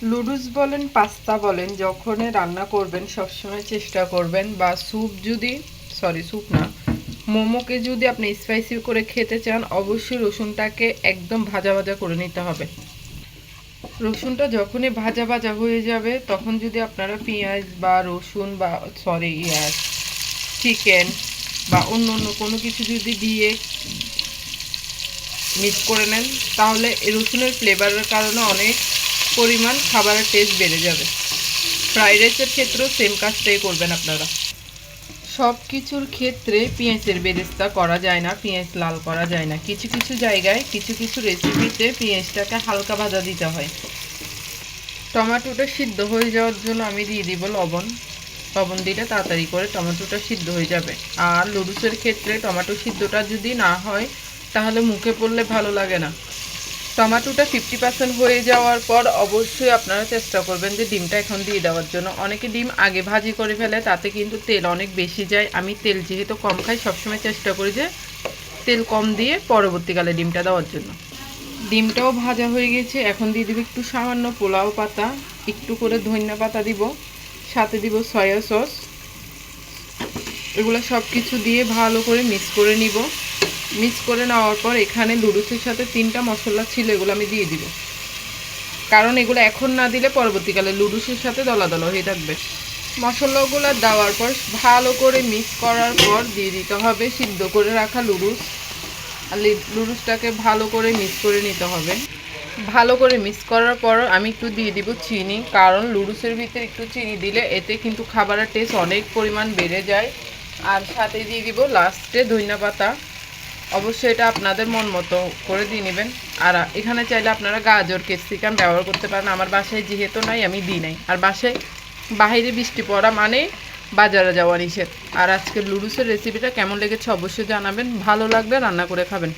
লুডুস বলেন পাস্তা বলেন যখনই রান্না করবেন সবসময় চেষ্টা করবেন, বা স্যুপ না, মোমোকে যদি আপনি স্পাইসি করে খেতে চান অবশ্যই রসুনটাকে একদম ভাজা ভাজা করে নিতে হবে। রসুনটা যখনই ভাজা ভাজা হয়ে যাবে তখন যদি আপনারা পেঁয়াজ বা রসুন বা চিকেন বা অন্য অন্য কোনো কিছু যদি দিয়ে মিক্স করে নেন তাহলে এই রসুনের ফ্লেভারের কারণে অনেক পরিমাণ খাবারের টেস্ট বেড়ে যাবে। ফ্রাইড রাইসের ক্ষেত্রেও সেম কাজটাই করবেন আপনারা। সব কিছুর ক্ষেত্রে পেঁয়াজের বেরেস্তা করা যায় না, পেঁয়াজ লাল করা যায় না। কিছু কিছু জায়গায় কিছু কিছু রেসিপিতে পেঁয়াজটাকে হালকা ভাজা দিতে হয়। টমেটোটা সিদ্ধ হয়ে যাওয়ার জন্য আমি দিয়ে দিব লবণ। লবণ দিলে তাড়াতাড়ি করে টমেটোটা সিদ্ধ হয়ে যাবে। আর লুডুসের ক্ষেত্রে টমেটো সিদ্ধটা যদি না হয় তাহলে মুখে পড়লে ভালো লাগে না। টমেটোটা 50% হয়ে যাওয়ার পর অবশ্যই আপনারা চেষ্টা করবেন যে ডিমটা এখন দিয়ে দেওয়ার জন্য। অনেকে ডিম আগে ভাজি করে ফেলে, তাতে কিন্তু তেল অনেক বেশি যায়। আমি তেল যেহেতু কম খাই সবসময় চেষ্টা করি যে তেল কম দিয়ে পরবর্তীকালে ডিমটা দেওয়ার জন্য। ডিমটাও ভাজা হয়ে গেছে, এখন দিয়ে দিব একটু সামান্য পোলাও পাতা, একটু করে ধনিয়া পাতা দিব, সাথে দিব সয়া সস। এগুলো সব কিছু দিয়ে ভালো করে মিক্স করে নিব। মিক্স করে নেওয়ার পর এখানে লুডুসের সাথে 3টা মশলা ছিল, এগুলো আমি দিয়ে দিব, কারণ এগুলো এখন না দিলে পরবর্তীকালে লুডুসের সাথে দলা দলা হয়ে থাকবে। মশলাগুলো দেওয়ার পর ভালো করে মিক্স করার পর দিয়ে দিতে হবে সিদ্ধ করে রাখা লুডুস। আর লুডুসটাকে ভালো করে মিক্স করে নিতে হবে। ভালো করে মিক্স করার পর আমি একটু দিয়ে দিব চিনি, কারণ লুডুসের ভিতরে একটু চিনি দিলে এতে কিন্তু খাবারের টেস্ট অনেক পরিমাণ বেড়ে যায়। আর সাথে দিয়ে দিব লাস্টে ধনিয়া পাতা। অবশ্যই এটা আপনাদের মন মতো করে দিয়ে নেবেন। আর এখানে চাইলে আপনারা গাজর ক্যাপসিকাম ব্যবহার করতে পারেন। আমার বাসায় যেহেতু নাই আমি দিই নাই। আর বাসায় বাইরে বৃষ্টি পড়া মানে বাজারে যাওয়া নিষেধ। আর আজকের লুডুসের রেসিপিটা কেমন লেগেছে অবশ্যই জানাবেন, ভালো লাগলে রান্না করে খাবেন।